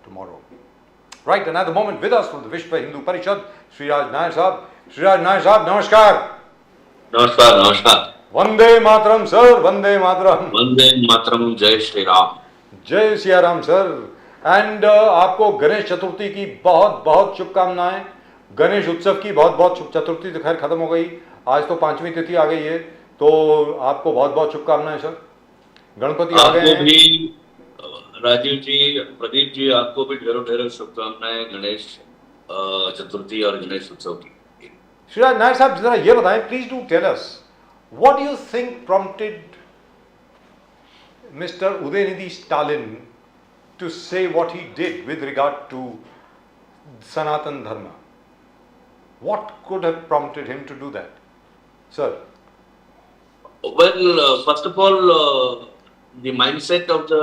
tomorrow. Right, and at the moment with us from the Vishwa Hindu Parishad, Sri Raj Nair Sahab. Sri Raj Nair Sahab, namaskar. नमस्कार नमस्कार. Vande Mataram, sir. Vande Mataram. Vande Mataram. जय श्री राम. जय Siya Ram sir. And आपको गणेश चतुर्थी की बहुत बहुत शुभकामनाएं. गणेश उत्सव की बहुत बहुत चतुर्थी तो खैर खत्म हो गई, आज तो 5वीं तिथि आ गई है, तो आपको बहुत बहुत शुभकामनाएं सर. गणपति आ गए हैं. राजीव जी, प्रदीप जी, आपको भी ढेरों ढेरों शुभकामनाएं गणेश चतुर्थी और गणेश उत्सव की. श्री राज नायर साहब जरा ये बताएं, please do tell us what you think prompted Mr. Udayanidhi Stalin to say what he did with regard to Sanatan Dharma. What could have prompted him to do that, sir? Well, first of all, the mindset of the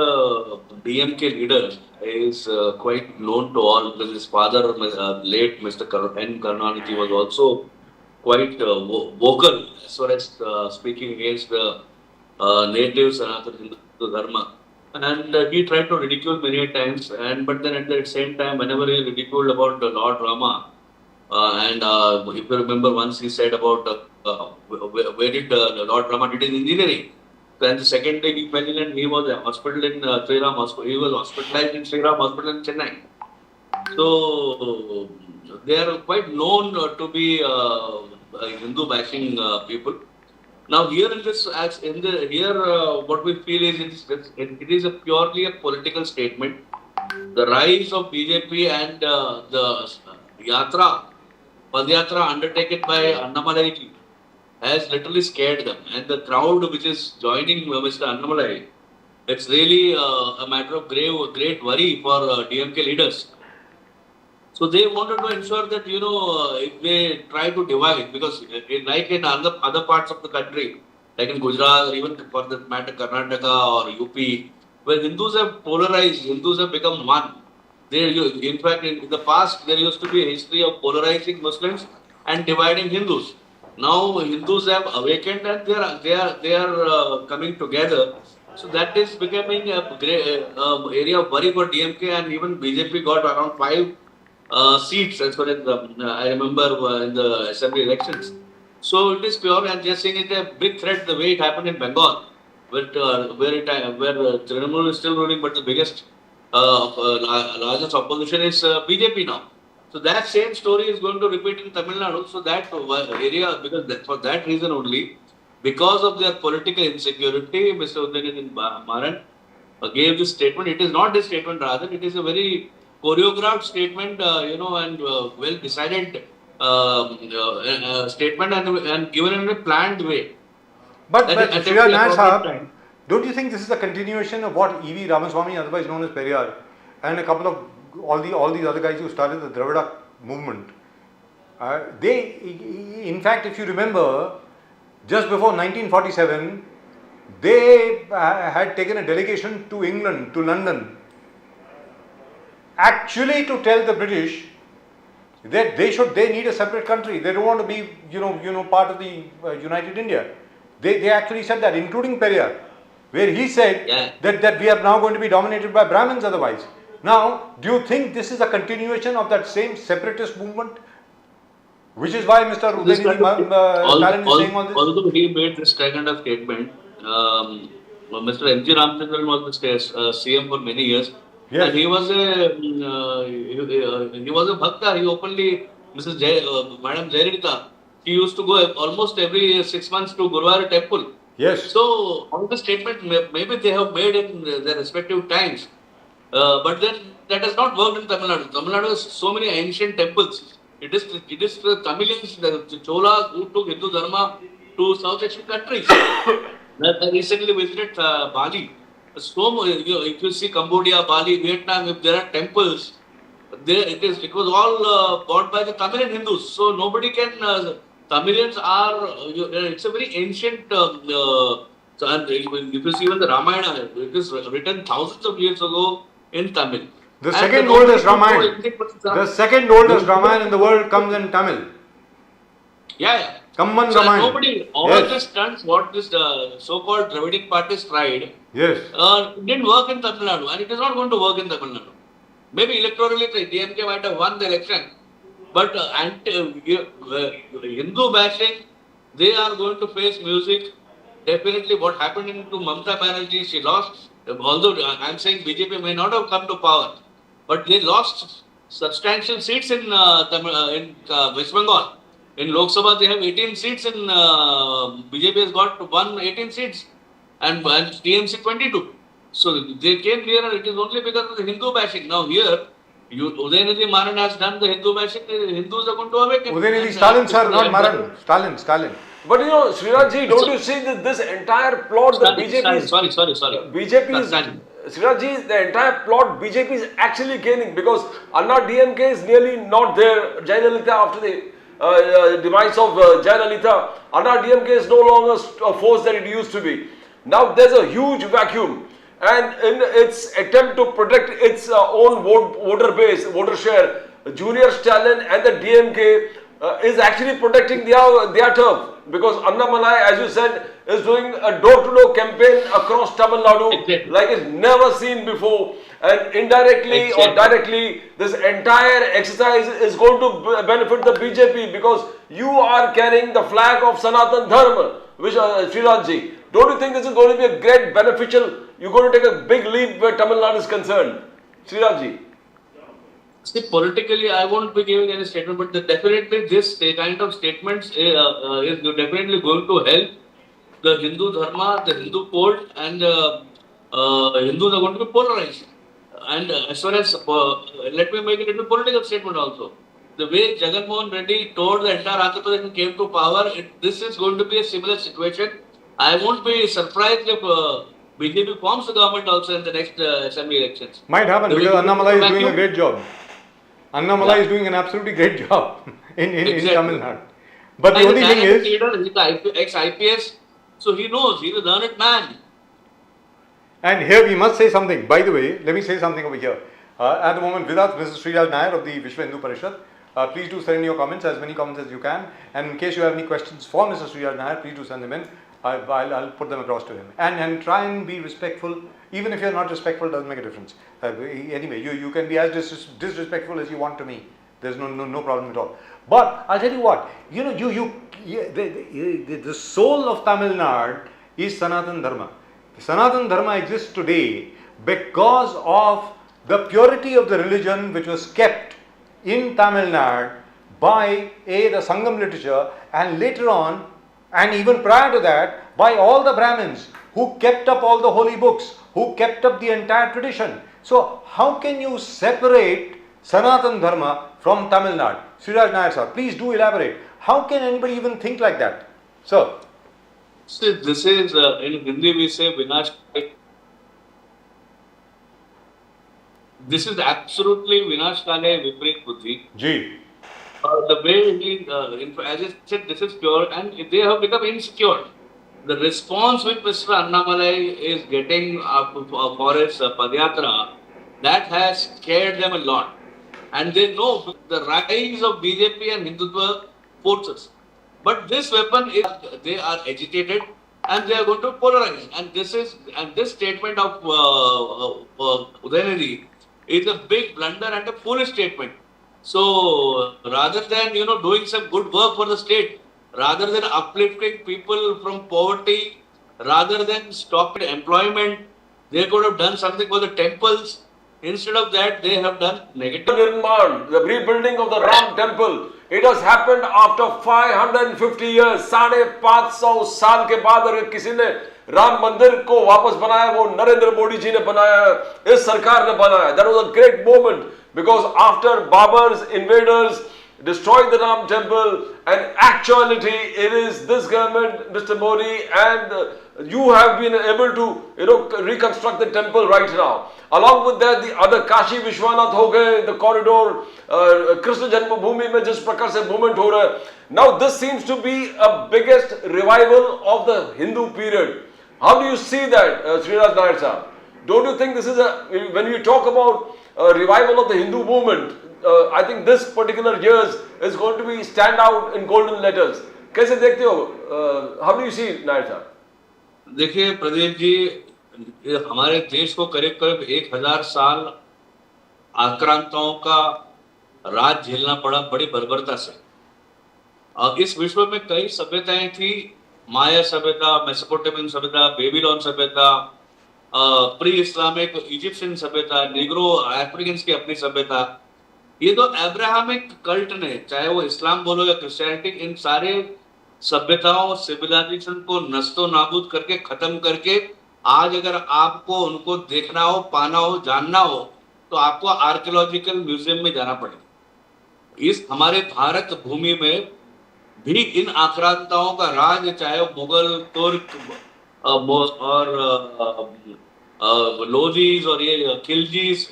DMK leader is quite known to all, because his father, late Mr. N. Karunanidhi, was also quite vocal as far as speaking against the native Sanatan Hindu Dharma, and he tried to ridicule many times. But then at the same time, whenever he ridiculed about Lord Rama, and if you remember, once he said about where did Lord Rama did his engineering. Then the second day he fell in and he was hospital in Sri Ram Hospital. He was hospitalized in Sri Ram Hospital in Chennai. So they are quite known to be Hindu bashing people. Now here in this, what we feel is it is a purely a political statement. The rise of BJP and the Padyatra undertaken by Annamalai ji has literally scared them, and the crowd which is joining Mr. Annamalai, it's really a matter of great worry for DMK leaders. So they wanted to ensure that, if they try to divide, because like in other parts of the country, like in Gujarat or even for that matter Karnataka or UP, where Hindus have polarized, Hindus have become one. In fact, in the past, there used to be a history of polarizing Muslims and dividing Hindus. Now Hindus have awakened and they are coming together. So that is becoming a great area of worry for DMK, and even BJP got around 5 seats as far as I remember in the assembly elections. So it is pure, and just saying it a big threat the way it happened in Bengal, where Trinamool is still ruling, but the biggest largest opposition is BJP now. So that same story is going to repeat in Tamil Nadu. So that area, because for that reason only, because of their political insecurity, Mr. Udayanidhi Maran gave this statement. It is not this statement, rather it is a very choreographed statement, and well decided statement, and given in a planned way. But Sri Raj Nair Sahab, don't you think this is a continuation of what E.V. Ramaswamy, otherwise known as Periyar, and a couple of all these other guys who started the Dravida movement? In fact, if you remember, just before 1947, they had taken a delegation to England, to London, actually to tell the British that they need a separate country. They don't want to be part of the United India. They actually said that, including Periyar, where he said that we are now going to be dominated by Brahmins otherwise. Now, do you think this is a continuation of that same separatist movement, which is why Mr. Udayanidhi Stalin is saying all this? Although he made this kind of statement, Mr. M.G. Ramchandran was the CM for many years. Yes. And he was a bhakta. He openly, Madam Jayalalitha, he used to go almost every 6 months to Guruvayur temple. Yes. So all the statement maybe they have made in their respective times, but then that has not worked in Tamil Nadu. Tamil Nadu has so many ancient temples. It is the Tamilians, the Cholas, who took Hindu Dharma to South Asian countries. I recently visited Bali. So if you see Cambodia, Bali, Vietnam, if there are temples, it was all bought by the Tamilian Hindus. So nobody can. Tamilians are. It's a very ancient. And if you see even the Ramayana, it is written thousands of years ago in Tamil. The second oldest Ramayana. The second oldest Ramayana in the world comes in Tamil. Yeah. Kamman So Ramayana. nobody, all this stunts, what this so-called Dravidic parties tried, Yes. didn't work in Tamil Nadu, and it is not going to work in Tamil Nadu. maybe electorally the DMK might have won the election, but Hindu bashing, they are going to face music. Definitely what happened to Mamata Banerjee, she lost, although I'm saying BJP may not have come to power, but they lost substantial seats in West Bengal. In Lok Sabha, they have 18 seats. In BJP has got 18 seats, and TMC 22. So they came here, and it is only because of the Hindu bashing. Now here, Udayanidhi Maran has done the Hindu bashing. The Hindus are going to awaken. Udayanidhi Stalin, sir, not Maran. Stalin. But you know, Srirajji, don't you see that this entire plot that BJP is... Sorry. BJP is... Srirajji, the entire plot BJP is actually gaining because Anna DMK is nearly not there. Jayalalitha, after the demise of Jayalalitha, Anna DMK is no longer a force that it used to be. Now there's a huge vacuum, and in its attempt to protect its own voter base, voter share, Junior Stalin and the DMK is actually protecting their turf, because Annamalai, as you said, is doing a door-to-door campaign across Tamil Nadu like it's never seen before, and indirectly or directly this entire exercise is going to benefit the BJP because you are carrying the flag of Sanatan Dharma, which Srirajji. Don't you think this is going to be a great beneficial? You're going to take a big leap where Tamil Nadu is concerned, Srirajji. See, politically, I won't be giving any statement, but definitely this kind of statements is definitely going to help the Hindu Dharma, the Hindu code, and Hindus are going to be polarized. And as far as, let me make it into a political statement also. The way Jagan Mohan Reddy told the entire Andhra Pradesh came to power, this is going to be a similar situation. I won't be surprised if BJP forms the government also in the next assembly elections. Might happen because Annamalai is doing a great job. Annamalai is doing an absolutely great job in Tamil Nadu. But the only thing is... He's the ex-IPS, so he knows, he's a learned man. And here we must say something. By the way, let me say something over here. At the moment with us, Mrs. Sriraj Nair of the Vishwa Hindu Parishad. Please do send in your comments, as many comments as you can. And in case you have any questions for Mr. Sriraj Nair, please do send them in. I'll put them across to him. And try and be respectful. Even if you're not respectful, doesn't make a difference. Anyway, you can be as disrespectful as you want to me. There's no problem at all. But I'll tell you what, you know, the soul of Tamil Nadu is Sanatan Dharma. Sanatan Dharma exists today because of the purity of the religion which was kept in Tamil Nadu by the Sangam literature, and later on, and even prior to that, by all the Brahmins who kept up all the holy books, who kept up the entire tradition. So how can you separate Sanatan Dharma from Tamil Nadu? Sriraj Nair sir, please do elaborate. How can anybody even think like that? Sir. See, this is, in Hindi we say Vinash. This is absolutely Vinash Kale Viprit Buddhi. Ji. The way he, as I said, this is pure, and they have become insecure. The response which Mr. Annamalai is getting for his Padyatra, that has scared them a lot. And they know the rise of BJP and Hindutva forces. But this weapon is, they are agitated and they are going to polarize. And this statement of Udayanidhi is a big blunder and a foolish statement. So rather than doing some good work for the state, rather than uplifting people from poverty, rather than stopping employment, they could have done something for the temples. Instead of that, they have done negative. Nirman, the rebuilding of the Ram temple, it has happened after 550 years. 550 साल के बाद अगर किसी ने राम मंदिर को वापस बनाया, वो नरेंद्र मोदी जी ने बनाया, इस सरकार ने बनाया. That was a great moment because after Babur's invaders destroyed the Ram temple, and actuality it is this government, Mr. Modi, and you have been able to reconstruct the temple right now. Along with that, the other Kashi Vishwanath ho gaye, the corridor, Krishna Janmabhoomi mein jis prakar se movement ho raha hai. Now this seems to be a biggest revival of the Hindu period. How do you see that, Sriraj Nair sahab? Don't you think this is when you talk about revival of the Hindu movement, I think this particular years is going to be stand out in golden letters. कैसे देखते हो? How do you see it, Nair sahab? देखिए प्रदीप जी, हमारे देश को करीब 1000 साल आक्रांताओं का राज झेलना पड़ा बड़ी बर्बरता से। इस विश्व में कई सभ्यताएं थी, माया सभ्यता, मेसोपोटामियन सभ्यता, बेबीलोन सभ्यता, प्री इस्लामिक इजिप्शियन सभ्यता, निग्रो अफ्रीकन की अपनी सभ्यता। ये तो अब्राहमिक कल्ट ने, चाहे वो इस्लाम बोलो या क्रिश्चियनिटी, इन सारे सभ्यताओं सिविलाइजेशन को नस्तो नाबूद करके खत्म करके आज अगर आपको उनको देखना हो, पाना हो, जानना हो तो आपको आर्कियोलॉजिकल म्यूजियम में जाना पड़ेगा। इस हमारे भारत भूमि में भी इन आक्रांताओं का राज, चाहे वो मुगल, तुर्क और लोधीज और ये खिलजीज,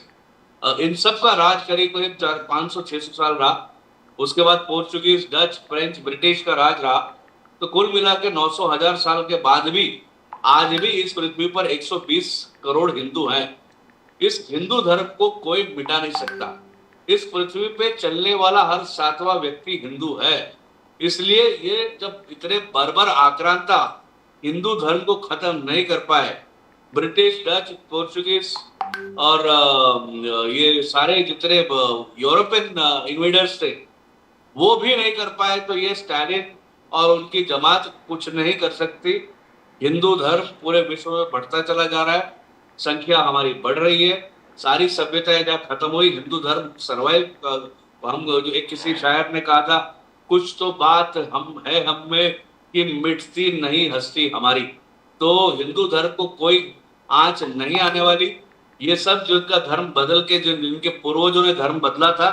इन सब का राज करीब करीब 500-600 साल रहा। उसके बाद पोर्चुगीज, डच, फ्रेंच, ब्रिटिश का राज रहा। तो कुल मिला के 900-1000 साल के बाद भी आज भी इस पृथ्वी पर 120 करोड़ हिंदू हैं। इस हिंदू धर्म को कोई मिटा नहीं सकता। इस पृथ्वी पे चलने वाला हर 7वां व्यक्ति हिंदू है। इसलिए ये जब इतने बर्बर आक्रांता हिंदू धर्म को खत्म नहीं कर पाए, ब्रिटिश, डच, पोर्चुगीज और ये सारे जितने यूरोपियन इन्वेडर्स थे वो भी नहीं कर पाए, तो ये स्टालिन और उनकी जमात कुछ नहीं कर सकती। हिंदू धर्म पूरे विश्व में बढ़ता चला जा रहा है, संख्या हमारी बढ़ रही है। सारी सभ्यताएं जब खत्म हुई, हिंदू धर्म सर्वाइव। हम जो एक किसी शायर ने कहा था, कुछ तो बात हम में कि मिटती नहीं हस्ती हमारी। तो हिंदू धर्म को कोई आंच नहीं आने वाली। ये सब जो इनका धर्म बदल के, जो इनके पूर्वजों ने धर्म बदला था,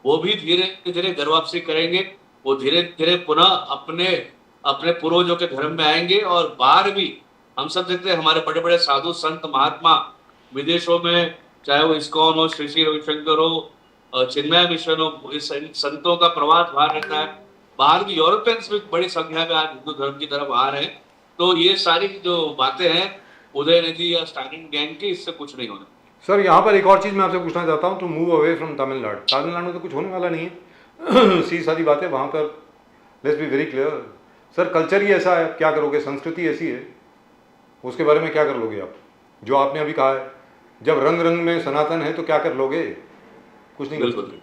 वो भी धीरे धीरे घर वापसी करेंगे। वो धीरे धीरे पुनः अपने पूर्वजों के धर्म में आएंगे। और बाहर भी हम सब देखते हैं, हमारे बड़े बड़े साधु संत महात्मा विदेशों में, चाहे वो इस्कॉन हो, श्री श्री रविशंकर हो, चिन्मय मिशन हो, इस संतों का प्रवास बाहर रहता है। बाहर भी यूरोपियंस भी बड़ी संख्या में आज हिंदू धर्म की तरफ आ रहे हैं। तो ये सारी जो बातें हैं उदयनिधि या स्टालिन गैंग की, इससे कुछ नहीं होना। सर यहाँ पर एक और चीज़ मैं आपसे पूछना चाहता हूँ, to move away from Tamil Nadu. Tamil Nadu में तो कुछ होने वाला नहीं है। सी सारी बातें वहाँ पर, let's be very clear. Sir culture ही ऐसा है, क्या करोगे, संस्कृति ऐसी है, उसके बारे में क्या कर लोगे आप? जो आपने अभी कहा है, जब रंग रंग में सनातन है तो क्या कर लोगे, कुछ नहीं कर सकते।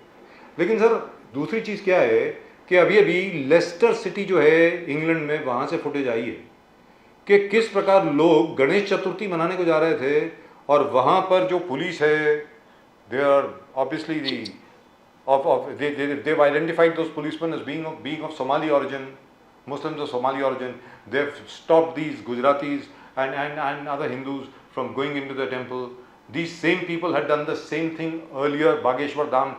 लेकिन सर दूसरी चीज़ क्या है कि अभी अभी लेस्टर सिटी जो है इंग्लैंड में, वहाँ से फुटेज आई है कि किस प्रकार लोग गणेश चतुर्थी मनाने को जा रहे थे और वहाँ पर जो पुलिस है, they are obviously they've identified those policemen as being of Somali origin, Muslims of Somali origin. They've stopped these Gujaratis and other Hindus from going into the temple. These same people had done the same thing earlier. Bageshwar Dham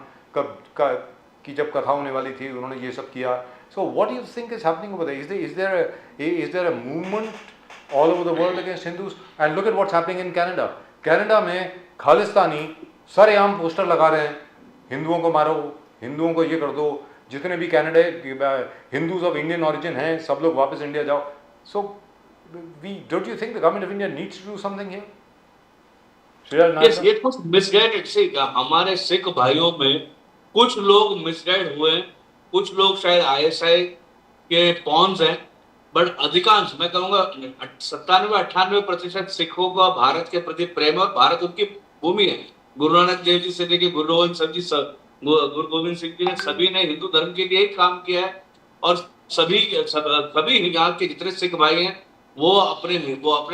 की जब कथा होने वाली थी, उन्होंने ये सब किया. So what do you think is happening over there? Is there a movement all over the world against Hindus? And look at what's happening in Canada. Canada में खालिस्तानी सरेआम पोस्टर लगा रहे हैं, हिंदुओं को मारो, हिंदुओं को ये कर दो, जितने भी Canada Hindus of Indian origin हैं सब लोग वापस इंडिया जाओ. So don't you think the government of India needs to do something here? Yes, ये कुछ मिसगाइडेड से हमारे सिख भाइयों में कुछ लोग मिसगाइड हुए हैं, कुछ लोग शायद आईएसआई के पॉन्स हैं, बट अधिकांश, मैं कहूँगा 97-98% सिखों का भारत के प्रति प्रेम है और भारत उनकी भूमि है. गुरु नानक देव जी से लेकर गुरु गोविंद सिंह जी ने सभी ने हिंदू धर्म के लिए ही काम किया है. और सभी यहाँ के जितने सिख भाई हैं वो अपने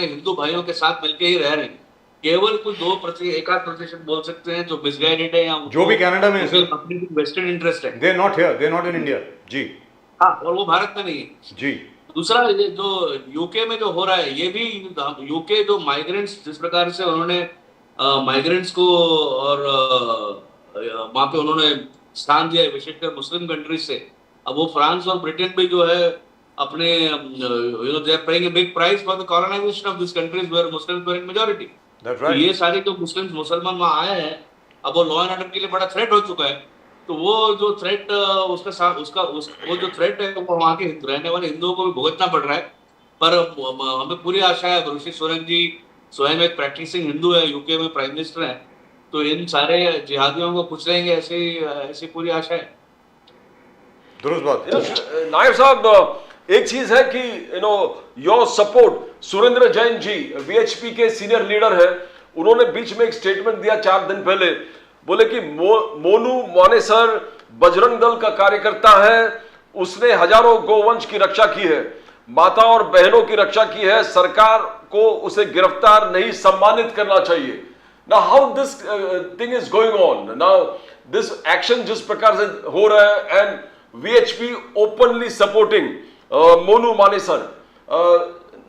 हिंदू भाइयों के साथ मिलकर ही रह रहे हैं. केवल कुछ 1-2% बोल सकते हैं जो मिसगाइडेड है, या जो भी कनाडा में अपनी वेस्टर्न इंटरेस्ट है. They are not here, they are not in India. जी हाँ, और वो भारत में नहीं है. जी. दूसरा ये जो यूके में जो हो रहा है, ये भी यूके जो माइग्रेंट्स, जिस प्रकार से उन्होंने माइग्रेंट्स को और वहाँ पे उन्होंने स्थान दिया है, विशेषकर मुस्लिम कंट्रीज से. अब वो फ्रांस और ब्रिटेन भी जो है अपने they are paying a big price for the colonisation of this countries where Muslims were in majority. तो ये सारे जो मुसलमान वहाँ आए हैं, अब वो लॉ एंड ऑर्डर के लिए बड़ा थ्रेट हो चुका है. तो वो जो थ्रेट वो जो थ्रेट है वो वहाँ के रहने वाले हिंदुओं को भी भुगतना पड़ रहा है. पर हमें पूरी आशा है, ऋषि सुरंग जी स्वयं एक प्रैक्टिसिंग हिंदू है, यूके में प्राइम मिनिस्टर है, तो इन सारे जिहादियों को कुछ लेंगे, ऐसी पूरी आशा है. दुरुस्त बात. नायब साहब, एक चीज है कि your support, Surendra Jain ji VHP के सीनियर लीडर है, उन्होंने बीच में एक स्टेटमेंट दिया 4 दिन पहले. बोले कि मोनू मानेसर बजरंग दल का कार्यकर्ता है, उसने हजारों गोवंश की रक्षा की है, माता और बहनों की रक्षा की है, सरकार को उसे गिरफ्तार नहीं सम्मानित करना चाहिए। Now how this thing is going on? Now this action जिस प्रकार से हो रहा है and VHP openly supporting Monu Manesar,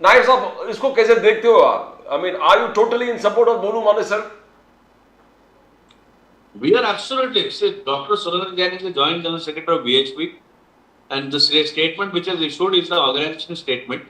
नायक साहब इसको कैसे देखते हो आप? I mean, are you totally in support of Monu Manesar? We are absolutely. See, Dr. Surendra Jain is the Joint General Secretary of VHP, and the statement which is issued is the organization statement.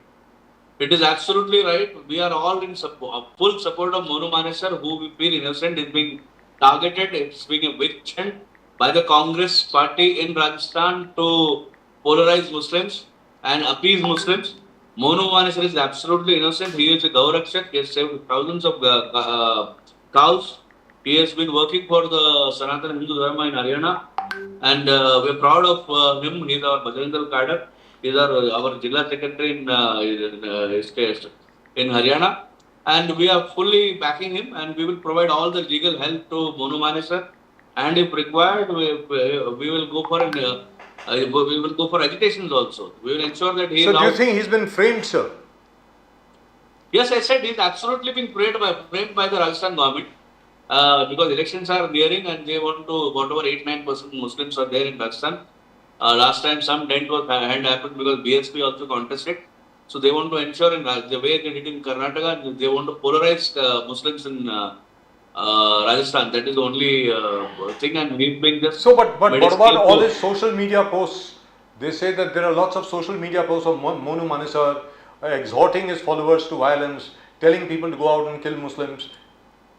It is absolutely right. We are all in full support of Monu Manesar, who we feel innocent, is being targeted. It's being a witch hunt by the Congress party in Rajasthan to polarize Muslims and appease Muslims. Monu Manesar is absolutely innocent. He is a Gaurakshak. He has saved thousands of cows. He has been working for the SANATAN HINDUTVA in Haryana, and we are proud of him. He is our Bajrang Dal cadre. He is our Jilla Secretary in Haryana, and we are fully backing him, and we will provide all the legal help to Monu Manesar, and if required, we will go for we will go for agitations also. We will ensure that he. So do you think he's been framed, sir? Yes, I said he is absolutely being framed by the Rajasthan government. Because elections are nearing and they want to, whatever 8-9% Muslims are there in Rajasthan. Last time some dent was happened because BSP also contested. So they want to ensure in the way they did in Karnataka, they want to polarize Muslims in Rajasthan. That is the only thing, and he's being just. So, but what about all these social media posts? They say that there are lots of social media posts of Monu Manesar exhorting his followers to violence, telling people to go out and kill Muslims.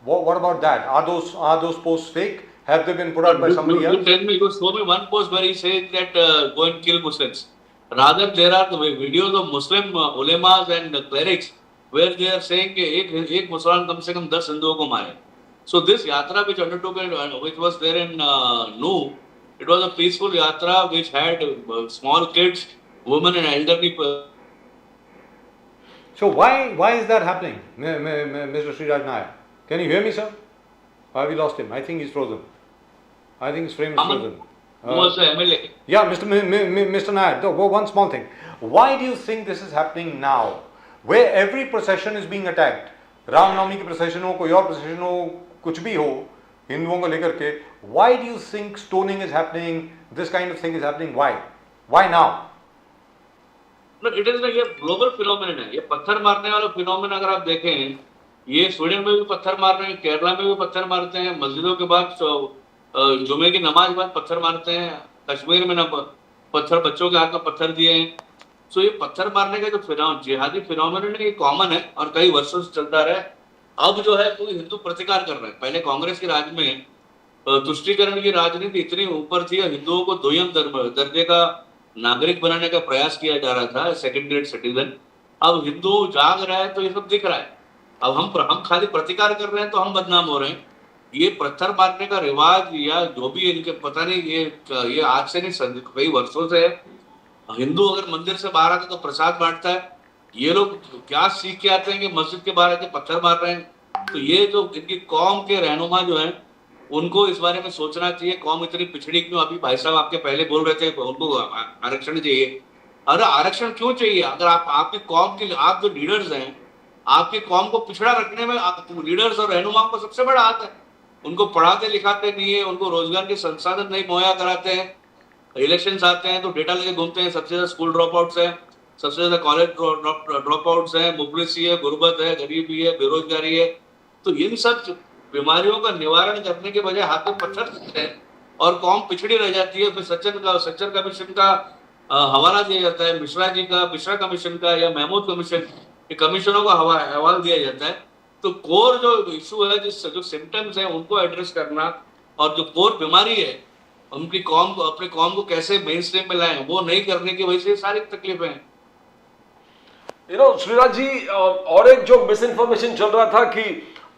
What about that? Are those posts fake? Have they been put out by somebody else? You tell me, you show me one post where he says that go and kill Muslims. Rather, there are the videos of Muslim ulemas and clerics where they are saying that एक मुसलमान कम से कम 10 हिंदुओं को मारे. So this yatra which undertook, which was there in Nuh, it was a peaceful yatra which had small kids, women and elderly. So why is that happening, Mr. Sriraj Nayak? Can you hear me, sir? Have we lost him? I think he's frozen. I think his frame is frozen. Who was the MLA? Yeah, Mr. Nayak, one small thing. Why do you think this is happening now? Where every procession is being attacked. Ram Navami की procession हो, कोई और procession हो, कुछ भी हो, हिंदुओं को लेकर के. Why do you think stoning is happening? This kind of thing is happening. Why? Why now? No, it is like a global phenomenon है. ये पत्थर मारने वाला phenomenon अगर आप देखें, ये स्वीडन में भी पत्थर मार रहे हैं, केरला में भी पत्थर मारते हैं, मस्जिदों के बाद जुमे की नमाज बाद पत्थर मारते हैं, कश्मीर में पत्थर बच्चों के हाथ में पत्थर दिए हैं. सो ये पत्थर मारने का जो जिहादी फिनोमेनन है ये कॉमन है और कई वर्षों से चलता रहा है. अब जो है कोई हिंदू प्रतिकार कर रहा है. पहले कांग्रेस के राज में तुष्टीकरण की राजनीति इतनी ऊपर थी, हिंदुओं को दोयम दर्जे का नागरिक बनाने का प्रयास किया जा रहा था, सेकंड ग्रेड सिटीजन. अब हिंदू जाग रहा है तो ये सब दिख रहा है. अब हम खाली प्रतिकार कर रहे हैं तो हम बदनाम हो रहे हैं. ये पत्थर मारने का रिवाज या जो भी इनके पता नहीं, ये आज से नहीं, कई वर्षों से है. हिंदू अगर मंदिर से बाहर आते तो प्रसाद बांटता है. ये लोग क्या सीख के आते हैं कि मस्जिद के बाहर आके पत्थर मार रहे हैं. तो ये जो इनकी कौम के रहनुमा जो है उनको इस बारे में सोचना चाहिए. कौम इतनी पिछड़ी क्यों? अभी भाई साहब आपके पहले बोल रहे थे उनको आरक्षण चाहिए. अरे आरक्षण क्यों चाहिए? अगर आपकी कौम के, आप जो लीडर्स हैं, आपकी कौम को पिछड़ा रखने में लीडर्स और रहनुमाओं का सबसे बड़ा हाथ है. उनको पढ़ाते लिखाते नहीं है, उनको रोजगार के संसाधन नहीं मुहैया कराते हैं. इलेक्शंस आते हैं तो डेटा लेके घूमते हैं. सबसे ज्यादा स्कूल ड्रॉप आउट्स हैं, सबसे ज्यादा कॉलेज ड्रॉप आउट्स हैं, मुफलिसी है, गुर्बत है, गरीबी है, बेरोजगारी है. तो इन सब बीमारियों का निवारण करने के बजाय हाथ में पत्थर रखते हैं और कौम पिछड़ी रह जाती है. फिर सच्चर कमीशन का हवाला दिया जाता है, मिश्रा कमीशन का या महमूद कमीशन, कमीशनों का हवाला दिया जाता है. तो कोर जो इशू है, जो सिम्टम्स हैं उनको एड्रेस करना और जो कोर बीमारी है अपनी कौम को कैसे मेन स्ट्रीम में लाएं, वो नहीं करने की वजह से सारी तकलीफें हैं. श्रीराज जी, और एक जो मिस इन्फॉर्मेशन चल रहा था कि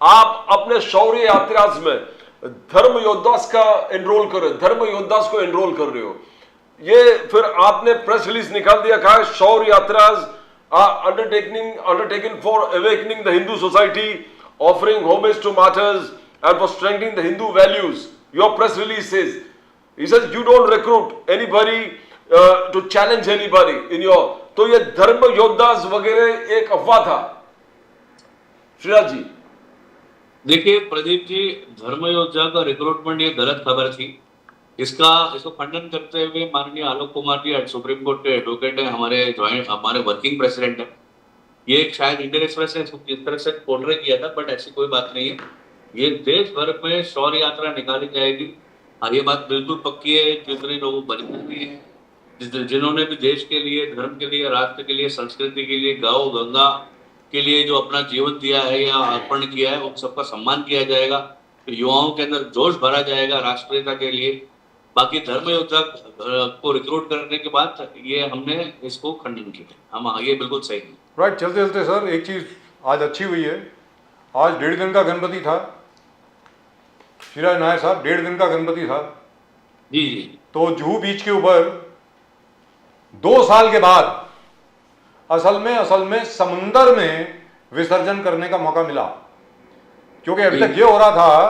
आप अपने शौर्य यात्राज में धर्म योद्धास को एनरोल कर रहे हो. ये फिर आपने प्रेस रिलीज निकाल दिया, कहा शौर्य यात्राज undertaken for awakening the Hindu society, offering homage to martyrs and for strengthening the Hindu values. Your press release says, he says you don't recruit anybody to challenge anybody in your. तो ये धर्म योद्धास वगैरह एक अफवाह था श्रीराज जी। देखिए प्रदीप जी, धर्म योद्धा का रिक्रूटमेंट ये गलत खबर थी। इसको खंडन करते हुए माननीय आलोक कुमार जी सुप्रीम कोर्ट के एडवोकेट हैं, हमारे वर्किंग प्रेसिडेंट है। ये शायद इंडियन एक्सप्रेस ने इसको किस तरह से पोर्ट्रे किया था, बट ऐसी कोई बात नहीं है। ये देश भर में शौर्य यात्रा निकाली जाएगी और ये बात बिल्कुल पक्की है। जितने लोग बलिदानी हैं, जिन्होंने भी देश के लिए, धर्म के लिए, राष्ट्र के लिए, संस्कृति के लिए, गौ गंगा के लिए जो अपना जीवन दिया है या अर्पण किया है, उन सबका सम्मान किया जाएगा। तो युवाओं के अंदर जोश भरा जाएगा राष्ट्रीयता के लिए। बाकी धर्म योद्धा को रिक्रूट करने के बाद ये हमने इसको खंडन किया। हम ये बिल्कुल सही है। राइट, चलते चलते सर एक चीज आज अच्छी हुई है। आज 1.5 दिन का गणपति था श्रीराज नायक साहब, 1.5 दिन का गणपति था जी जी। तो जुहू बीच के ऊपर 2 साल के बाद असल में समुंदर में विसर्जन करने का मौका मिला। क्योंकि अभी तक ये हो रहा था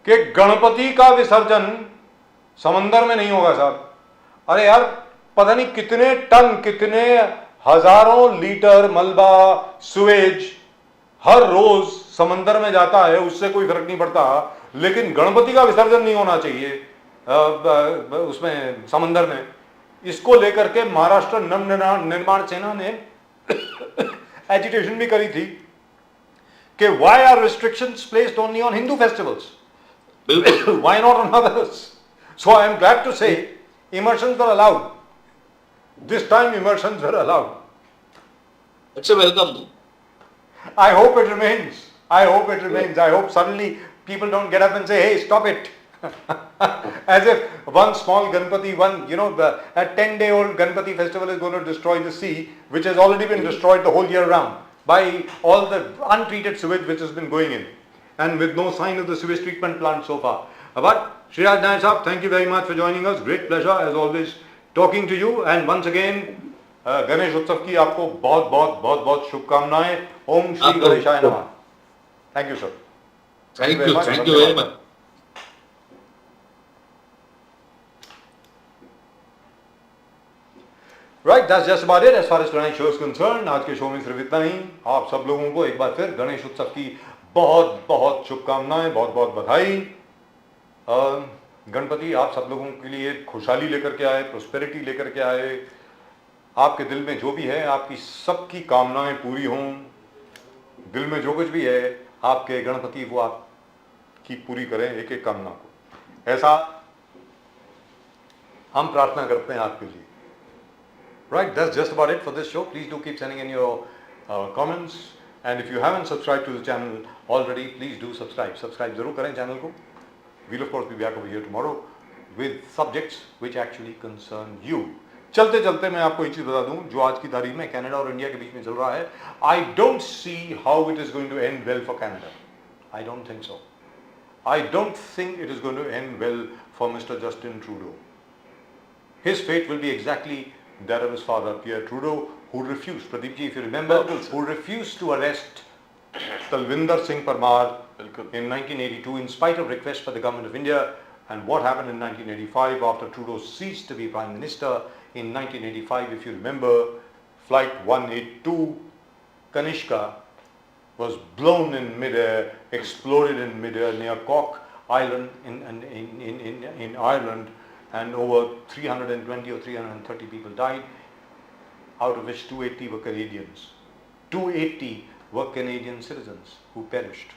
कि गणपति का विसर्जन समंदर में नहीं होगा साहब। अरे यार, पता नहीं कितने टन, कितने हजारों लीटर मलबा, सुएज हर रोज समंदर में जाता है, उससे कोई फर्क नहीं पड़ता। लेकिन गणपति का विसर्जन नहीं होना चाहिए उसमें, समंदर में। इसको लेकर के महाराष्ट्र नव निर्माण सेना ने एजिटेशन भी करी थी कि why are restrictions placed only on Hindu festivals, why not on others. So I am glad to say immersions were allowed. This time immersions were allowed. It's a welcome. I hope it remains. I hope it remains. I hope suddenly people don't get up and say, hey, stop it. As if one small Ganpati, a 10-day-old Ganpati festival is going to destroy the sea, which has already been destroyed the whole year round by all the untreated sewage which has been going in, and with no sign of the sewage treatment plant so far. But Shriraj Nayak Sahab, thank you very much for joining us. Great pleasure as always talking to you. And once again, Ganesh उत्सव की आपको बहुत बहुत बहुत बहुत शुभकामनाएं। ओम श्री गणेशाय नमः। Thank you, sir. Thank you very much. Right, that's just about it as far as tonight's show is concerned. आज के शो में सिर्फ इतना ही। आप सब लोगों को एक बार फिर गणेश उत्सव की बहुत बहुत शुभकामनाएं, बहुत बहुत बधाई। गणपति आप सब लोगों के लिए खुशहाली लेकर के आए, प्रोस्पेरिटी लेकर के आए। आपके दिल में जो भी है, आपकी सबकी कामनाएं पूरी हों। दिल में जो कुछ भी है, आपके गणपति वो आपकी पूरी करें एक एक कामना को। ऐसा हम प्रार्थना करते हैं आपके लिए। Right, that's just about it for this show. Please do keep sending in your comments, and if you haven't subscribed to the channel already, please do subscribe. Subscribe जरूर करें चैनल को। We'll of course be back over here tomorrow with subjects which actually concern you. चलते चलते मैं आपको एक चीज बता दूं जो आज की तारीख में कनाडा और इंडिया के बीच में चल रहा है। I don't see how it is going to end well for Canada. I don't think so. I don't think it is going to end well for Mr. Justin Trudeau. His fate will be exactly that of his father, Pierre Trudeau, who refused, Pradeep ji, if you remember, who refused to arrest Talvinder Singh Parmar in 1982 in spite of requests by the government of India. And what happened in 1985 after Trudeau ceased to be Prime Minister? In 1985, if you remember, Flight 182 Kanishka was blown in mid-air, exploded in mid-air near Cork Island in Ireland, and over 320 or 330 people died, out of which 280 were Canadians. 280 were Canadian citizens who perished.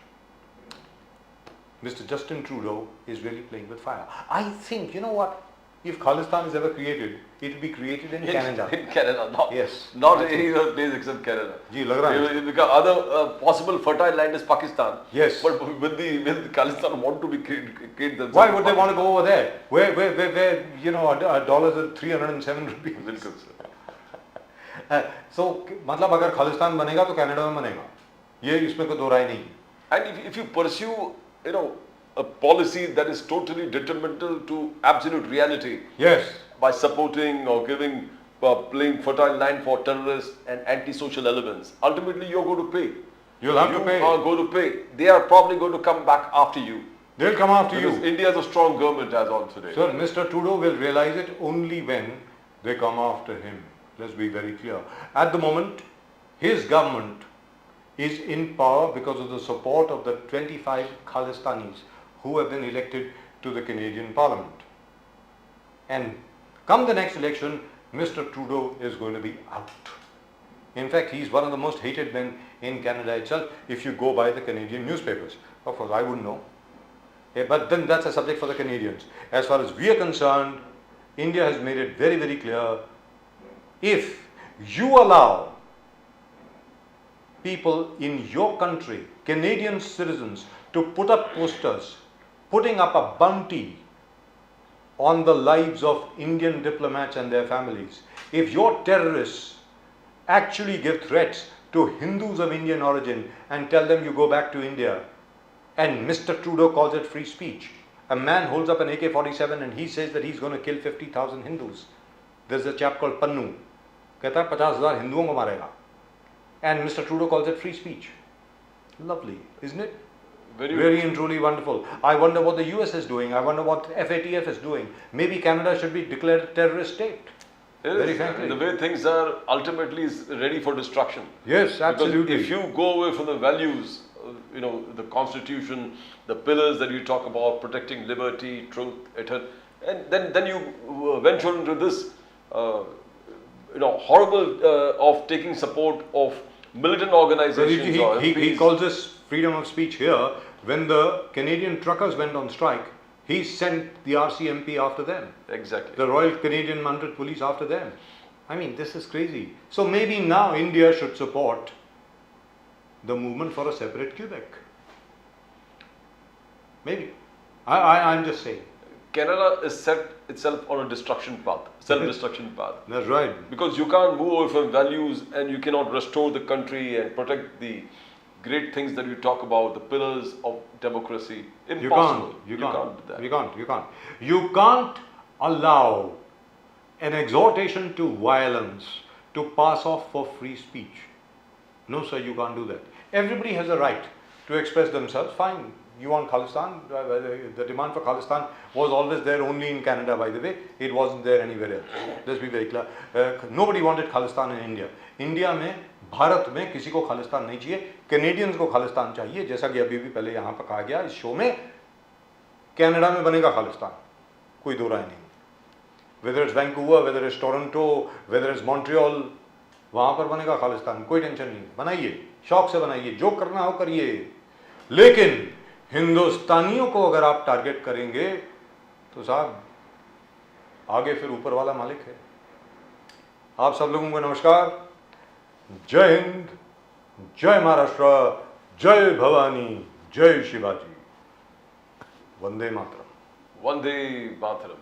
Mr. Justin Trudeau is really playing with fire. I think, you know what, if Khalistan is ever created, it will be created in Canada. In Canada, not, yes, not any other place except Canada. जी लग रहा है। Because other possible fertile land is Pakistan. Yes. But with Khalistan want to be create themselves. Why would they want to go over there? Where you know a dollar is 307 rupees. बिल्कुल sir. So मतलब अगर खालिस्तान बनेगा तो Canada में बनेगा, ये इसमें कोई दो राय नहीं है। And if you pursue, you know, a policy that is totally detrimental to absolute reality, Yes. by supporting or giving, playing fertile land for terrorists and antisocial elements, ultimately you're going to pay. You'll have to pay. You are going to pay. They are probably going to come back after you. They'll come after Because you. India is a strong government as on today. Sir, Mr. Trudeau will realize it only when they come after him. Let's be very clear. At the moment, his government is in power because of the support of the 25 Khalistanis who have been elected to the Canadian Parliament. And come the next election, Mr. Trudeau is going to be out. In fact, he's one of the most hated men in Canada itself if you go by the Canadian newspapers. Of course, I wouldn't know. But then that's a subject for the Canadians. As far as we are concerned, India has made it very, very clear, if you allow people in your country, Canadian citizens, to put up posters, putting up a bounty on the lives of Indian diplomats and their families, if your terrorists actually give threats to Hindus of Indian origin and tell them you go back to India, and Mr. Trudeau calls it free speech. A man holds up an AK-47 and he says that he's going to kill 50,000 Hindus. There's a chap called Pannu. कहता है 50,000 हिंदुओं को मारेगा. And Mr. Trudeau calls it free speech. Lovely, isn't it? Very and truly wonderful. I wonder what the US is doing. I wonder what FATF is doing. Maybe Canada should be declared a terrorist state. Very frankly. The way things are ultimately is ready for destruction. Yes, absolutely. Because if you go away from the values, the Constitution, the pillars that you talk about, protecting liberty, truth, and then you venture into this, horrible of taking support of militant organizations. He calls this freedom of speech here. When the Canadian truckers went on strike, he sent the RCMP after them. Exactly. The Royal Canadian Mounted Police after them. I mean, this is crazy. So maybe now India should support the movement for a separate Quebec. Maybe. I'm just saying. Canada is set itself on a destruction path, self-destruction path. That's right. Because you can't move away from values and you cannot restore the country and protect the great things that you talk about, the pillars of democracy. Impossible. You can't do that. You can't allow an exhortation to violence to pass off for free speech. No, sir, you can't do that. Everybody has a right to express themselves. Fine. You want Khalistan? The demand for Khalistan was always there only in Canada, by the way. It wasn't there anywhere else. Let's be very clear. Nobody wanted Khalistan in India. India में, भारत में किसी को खालिस्तान नहीं चाहिए. Canadians को खालिस्तान चाहिए. जैसा कि अभी भी पहले यहाँ पर कहा गया इस शो में, कनाडा में बनेगा खालिस्तान. कोई दो राय नहीं. Whether it's Vancouver, whether it's Toronto, whether it's Montreal, वहाँ पर बनेगा खालिस्तान. कोई टेंशन नहीं. बनाइए, शौक से बनाइए, जो करना हो करिए. लेकिन हिंदुस्तानियों को अगर आप टारगेट करेंगे तो साहब आगे फिर ऊपर वाला मालिक है. आप सब लोगों को नमस्कार. जय हिंद, जय महाराष्ट्र, जय भवानी, जय शिवाजी. वंदे मातरम. Vande Mataram.